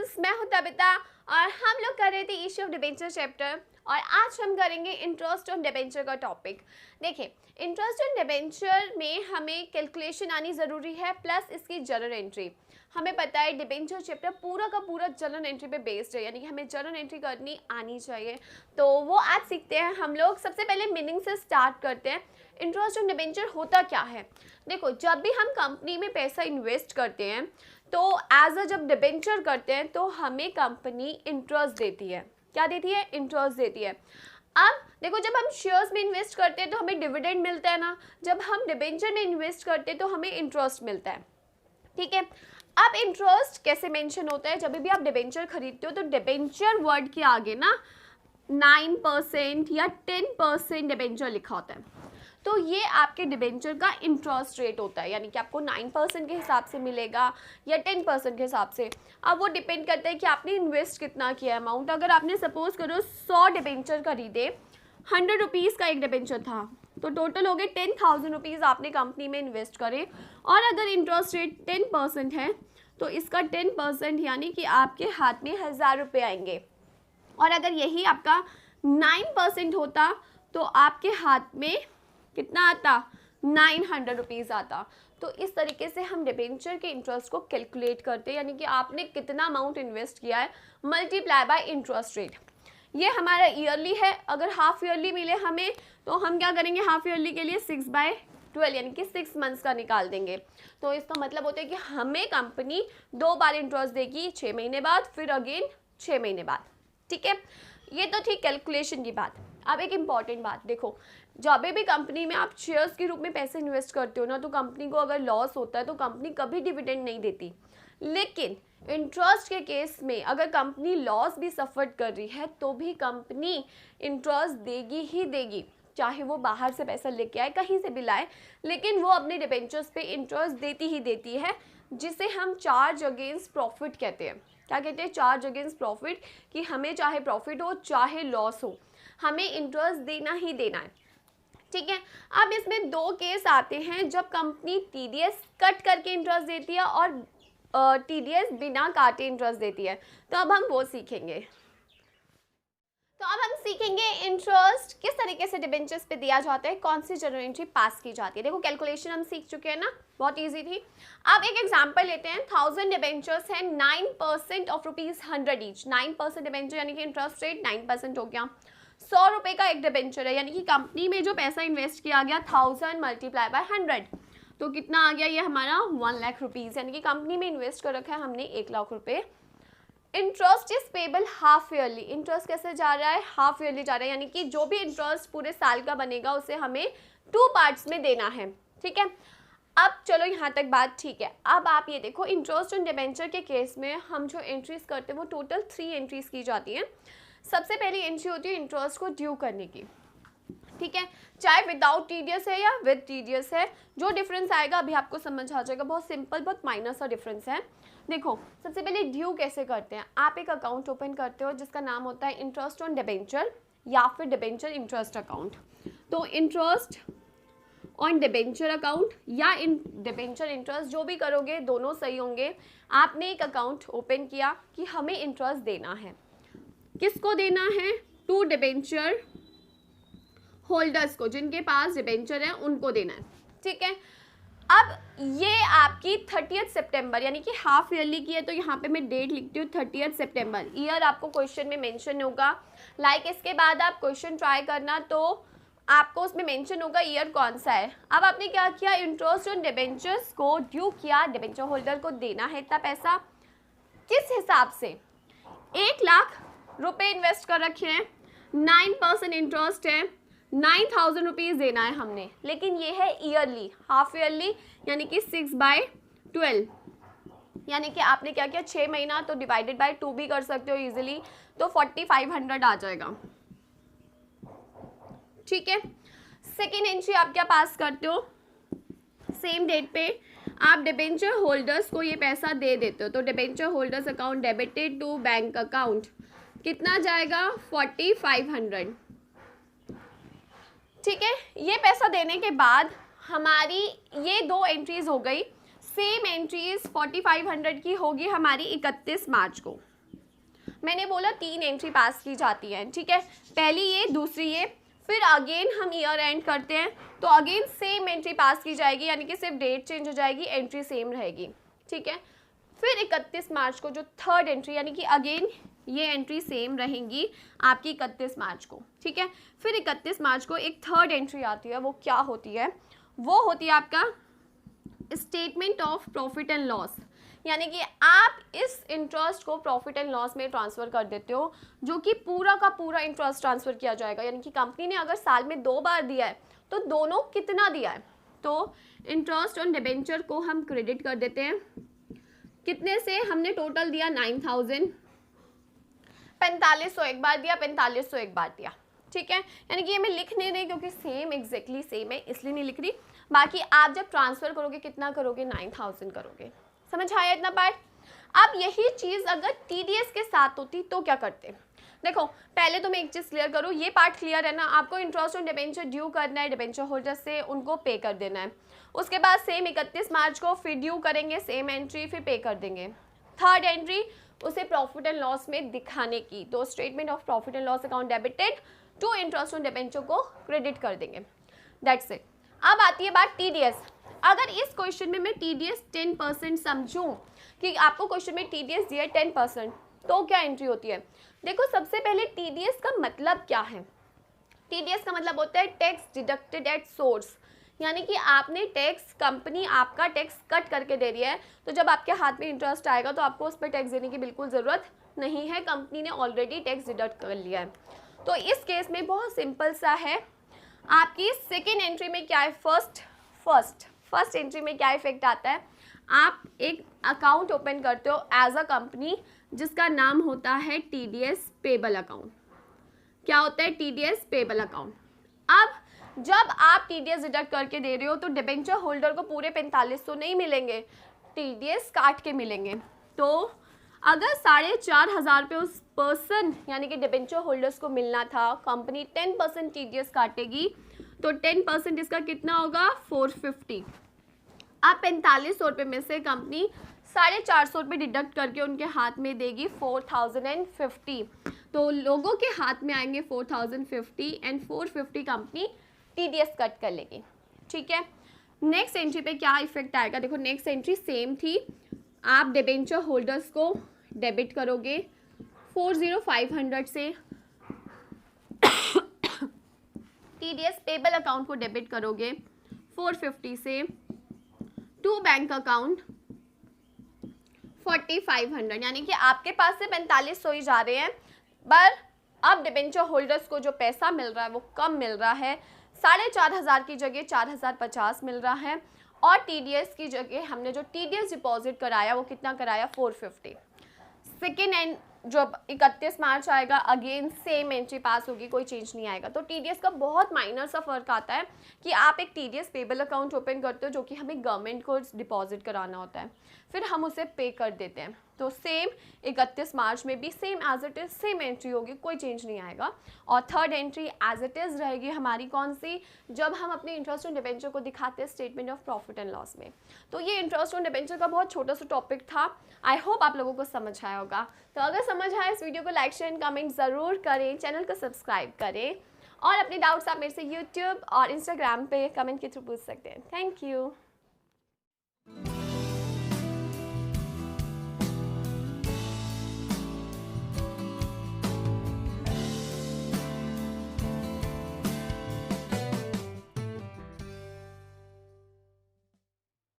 Friends, मैं हूं Tabitha और हम लोग कर रहे थे इश्यू ऑफ डिबेंचर चैप्टर और आज हम करेंगे इंटरेस्ट ऑन डिबेंचर का टॉपिक। देखिए, इंटरेस्ट ऑन डिबेंचर में हमें कैलकुलेशन आनी ज़रूरी है प्लस इसकी जर्नल एंट्री। हमें पता है डिबेंचर चैप्टर पूरा का पूरा जर्नल एंट्री पे बेस्ड है, यानी कि हमें जर्नल एंट्री करनी आनी चाहिए। तो वो आज सीखते हैं हम लोग। सबसे पहले मीनिंग से स्टार्ट करते हैं। इंटरेस्ट ऑन डिबेंचर होता क्या है? देखो, जब भी हम कंपनी में पैसा इन्वेस्ट करते हैं तो एज अ जब डिबेंचर करते हैं तो हमें कंपनी इंटरेस्ट देती है। क्या देती है? इंटरेस्ट देती है। अब देखो, जब हम शेयर्स में इन्वेस्ट करते हैं तो हमें डिविडेंड मिलता है ना, जब हम डिबेंचर में इन्वेस्ट करते हैं तो हमें इंटरेस्ट मिलता है। ठीक है, अब इंटरेस्ट कैसे मेंशन होता है? जब भी आप डिबेंचर खरीदते हो तो डिबेंचर वर्ड के आगे ना 9% या 10% डिबेंचर लिखा होता है, तो ये आपके डिबेंचर का इंटरेस्ट रेट होता है, यानी कि आपको 9% के हिसाब से मिलेगा या 10% के हिसाब से। अब वो डिपेंड करता है कि आपने इन्वेस्ट कितना किया अमाउंट। अगर आपने सपोज करो 100 डिबेंचर खरीदे, 100 रुपीज़ का एक डिबेंचर था, तो टोटल हो गए 10,000 रुपीज़ आपने कंपनी में इन्वेस्ट करे। और अगर इंटरेस्ट रेट 10% है तो इसका 10% यानी कि आपके हाथ में 1,000 रुपये आएंगे। और अगर यही आपका 9% होता तो आपके हाथ में कितना आता? 900 रुपीज़ आता। तो इस तरीके से हम डिबेंचर के इंटरेस्ट को कैलकुलेट करते हैं, यानी कि आपने कितना अमाउंट इन्वेस्ट किया है मल्टीप्लाई बाय इंटरेस्ट रेट। ये हमारा ईयरली है। अगर हाफ ईयरली मिले हमें तो हम क्या करेंगे? हाफ ईयरली के लिए 6/12 यानी कि 6 मंथ्स का निकाल देंगे। तो इसका मतलब होता है कि हमें कंपनी 2 बार इंटरेस्ट देगी, 6 महीने बाद, फिर अगेन 6 महीने बाद। ठीक है, ये तो थी कैलकुलेशन की बात। अब एक इम्पॉर्टेंट बात देखो, जब भी कंपनी में आप शेयर्स के रूप में पैसे इन्वेस्ट करते हो ना, तो कंपनी को अगर लॉस होता है तो कंपनी कभी डिविडेंड नहीं देती। लेकिन इंटरेस्ट के केस में अगर कंपनी लॉस भी सफ़र कर रही है तो भी कंपनी इंटरेस्ट देगी ही देगी, चाहे वो बाहर से पैसा लेके आए, कहीं से भी लाए, लेकिन वो अपने डिबेंचर्स पे इंटरेस्ट देती ही देती है, जिसे हम चार्ज अगेंस्ट प्रॉफिट कहते हैं। क्या कहते हैं? चार्ज अगेंस्ट प्रॉफिट, कि हमें चाहे प्रॉफिट हो चाहे लॉस हो, हमें इंटरेस्ट देना ही देना है। ठीक है, अब इसमें 2 केस आते हैं जब कंपनी टीडीएस कट करके इंटरेस्ट देती है और टीडीएस बिना काटे इंटरेस्ट देती है। तो अब हम वो सीखेंगे। तो अब हम सीखेंगे इंटरेस्ट किस तरीके से डिबेंचर्स पे दिया जाता है, कौन सी जर्नल एंट्री पास की जाती है। देखो, कैलकुलेशन हम सीख चुके हैं ना, बहुत इजी थी। अब एक एग्जांपल लेते हैं। 1000 डिबेंचर्स हैं, 9% ऑफ ₹100 ईच। 9% डिबेंचर यानी कि इंटरेस्ट रेट 9% हो गया। 100 रुपये का एक डिबेंचर है, यानी कि कंपनी में जो पैसा इन्वेस्ट किया गया 1000 मल्टीप्लाई बाय 100, तो कितना आ गया? ये हमारा 1 लाख रुपीज़, यानी कि कंपनी में इन्वेस्ट कर रखा है हमने 1 लाख रुपये। Interest is payable half yearly. Interest कैसे जा रहा है? हाफ ईयरली जा रहा है, यानी कि जो भी इंटरेस्ट पूरे साल का बनेगा उसे हमें 2 पार्ट्स में देना है। ठीक है, अब चलो यहाँ तक बात ठीक है। अब आप ये देखो, इंटरेस्ट ऑन डिबेंचर के केस में हम जो एंट्रीज करते हैं वो टोटल 3 एंट्रीज की जाती हैं। सबसे पहली एंट्री होती है इंटरेस्ट को ड्यू करने की। ठीक है, चाहे विदाउट टीडीएस है या विद टीडीएस है, जो डिफरेंस आएगा अभी आपको समझ आ जाएगा। बहुत सिंपल, बहुत माइनर सा डिफरेंस है। देखो, सबसे पहले ड्यू कैसे करते हैं? आप एक अकाउंट ओपन करते हो जिसका नाम होता है इंटरेस्ट ऑन डिबेंचर या फिर डिबेंचर इंटरेस्ट अकाउंट। तो इंटरेस्ट ऑन डिबेंचर अकाउंट या इन डिबेंचर इंटरेस्ट, जो भी करोगे दोनों सही होंगे। आपने एक अकाउंट ओपन किया कि हमें इंटरेस्ट देना है। किसको देना है? 2 डिबेंचर होल्डर्स को, जिनके पास डिबेंचर है उनको देना है। ठीक है, अब ये आपकी 30 सितंबर यानी कि हाफ ईयरली की है, तो यहाँ पे मैं डेट लिखती हूँ 30 सितंबर। ईयर आपको क्वेश्चन में मेंशन होगा। लाइक इसके बाद आप क्वेश्चन ट्राई करना तो आपको उसमें मेंशन होगा ईयर कौन सा है। अब आपने क्या किया? इंटरेस्ट ऑन डिबेंचर्स को ड्यू किया, डिबेंचर होल्डर को देना है इतना पैसा। किस हिसाब से? 1 लाख रुपए इन्वेस्ट कर रखे हैं, 9% इंटरेस्ट है, 9,000 रुपीज़ देना है हमने, लेकिन ये है ईयरली, हाफ ईयरली, यानी कि 6/12, यानी कि आपने क्या किया? 6 महीना, तो डिवाइडेड बाय 2 भी कर सकते हो इजीली, तो 4500 आ जाएगा। ठीक है, सेकेंड एंट्री आप क्या पास करते हो? सेम डेट पे आप डिबेंचर होल्डर्स को ये पैसा दे देते हो, तो debenture holders account debited to bank account, कितना जाएगा? 4500। ठीक है, ये पैसा देने के बाद हमारी ये 2 एंट्रीज हो गई। सेम एंट्रीज 4500 की होगी हमारी 31 मार्च को। मैंने बोला 3 एंट्री पास की जाती है, ठीक है, पहली ये, दूसरी ये, फिर अगेन हम ईयर एंड करते हैं तो अगेन सेम एंट्री पास की जाएगी, यानी कि सिर्फ डेट चेंज हो जाएगी, एंट्री सेम रहेगी, ठीक है। फिर 31 मार्च को जो थर्ड एंट्री, यानी कि अगेन ये एंट्री सेम रहेंगी आपकी 31 मार्च को, ठीक है। फिर 31 मार्च को एक थर्ड एंट्री आती है, वो क्या होती है, वो होती है आपका statement of profit and loss, यानी कि आप इस इंटरेस्ट को प्रॉफिट एंड लॉस में ट्रांसफ़र कर देते हो, जो कि पूरा का पूरा इंटरेस्ट ट्रांसफ़र किया जाएगा, यानी कि कंपनी ने अगर साल में 2 बार दिया है तो दोनों कितना दिया है, तो इंटरेस्ट ऑन डिबेंचर को हम क्रेडिट कर देते हैं, कितने से, हमने टोटल दिया 9000, 4500 एक बार दिया, 4500 एक बार दिया, ठीक है। यानी कि ये मैं लिख नहीं रही क्योंकि सेम एग्जैक्टली सेम है, इसलिए नहीं लिख रही। बाकी आप जब ट्रांसफ़र करोगे कितना करोगे, 9000 करोगे। समझ आया इतना पार्ट। अब यही चीज़ अगर TDS के साथ होती तो क्या करते, देखो पहले तो मैं एक चीज़ क्लियर करूँ, ये पार्ट क्लियर है ना, आपको इंटरेस्ट ऑन डिबेंचर ड्यू करना है, डिबेंचर होल्डर से उनको पे कर देना है, उसके बाद सेम 31 मार्च को फिर ड्यू करेंगे सेम एंट्री, फिर पे कर देंगे। थर्ड एंट्री उसे प्रॉफिट एंड लॉस में दिखाने की, तो statement of profit and loss account debited to interest on debenture को क्रेडिट कर देंगे, दैट्स इट। अब आती है बात TDS। अगर इस क्वेश्चन में मैं TDS 10% समझूं कि आपको क्वेश्चन में TDS दिया है 10%, तो क्या एंट्री होती है, देखो सबसे पहले TDS का मतलब क्या है, TDS का मतलब होता है टैक्स डिडक्टेड एट सोर्स, यानी कि आपने टैक्स, कंपनी आपका टैक्स कट करके दे रही है, तो जब आपके हाथ में इंटरेस्ट आएगा तो आपको उस पर टैक्स देने की बिल्कुल ज़रूरत नहीं है, कंपनी ने ऑलरेडी टैक्स डिडक्ट कर लिया है। तो इस केस में बहुत सिंपल सा है, आपकी सेकेंड एंट्री में क्या है, फर्स्ट एंट्री में क्या इफेक्ट आता है, आप एक अकाउंट ओपन करते हो एज अ कंपनी जिसका नाम होता है TDS पेबल अकाउंट। क्या होता है, TDS पेबल अकाउंट। अब जब आप TDS डिडक्ट करके दे रहे हो तो डिबेंचर होल्डर को पूरे 4500 नहीं मिलेंगे, TDS काट के मिलेंगे। तो अगर 4500 रुपये उस पर्सन यानी कि डिबेंचर होल्डर्स को मिलना था, कंपनी 10% TDS काटेगी, तो 10% इसका कितना होगा, 450। अब 4500 रुपये में से कंपनी 450 रुपये डिडक्ट करके उनके हाथ में देगी 4050, तो लोगों के हाथ में आएंगे 4050 एंड 450 कंपनी TDS कट कर लेगी, ठीक है। नेक्स्ट एंट्री पे क्या इफेक्ट आएगा, देखो नेक्स्ट एंट्री सेम थी, आप डिबेंचर होल्डर्स को डेबिट करोगे 40500 से, TDS पेबल अकाउंट को डेबिट करोगे 450 से, टू बैंक अकाउंट 4500, यानी कि आपके पास से 4500 ही जा रहे हैं, पर अब डिबेंचर होल्डर्स को जो पैसा मिल रहा है वो कम मिल रहा है, 4500 की जगह 4050 मिल रहा है, और TDS की जगह हमने जो TDS डिपॉजिट कराया वो कितना कराया, 450। सेकेंड एंड जब 31 मार्च आएगा अगेन सेम एंट्री पास होगी, कोई चेंज नहीं आएगा। तो TDS का बहुत माइनर सा फर्क आता है कि आप एक TDS पेबल अकाउंट ओपन करते हो जो कि हमें गवर्नमेंट को डिपॉजिट कराना होता है, फिर हम उसे पे कर देते हैं। तो सेम 31 मार्च में भी same as it is same entry होगी, कोई चेंज नहीं आएगा। और third entry as it is रहेगी हमारी कौन सी, जब हम अपने इंटरेस्ट ऑन डिबेंचर को दिखाते हैं statement of profit and loss में। तो ये इंटरेस्ट ऑन डिबेंचर का बहुत छोटा सा टॉपिक था, आई होप आप लोगों को समझ आया होगा। तो अगर समझ आए इस वीडियो को लाइक शेयर एंड कमेंट ज़रूर करें, चैनल को सब्सक्राइब करें, और अपने डाउट्स आप मेरे से यूट्यूब और इंस्टाग्राम पे कमेंट के थ्रू पूछ सकते हैं। Thank you.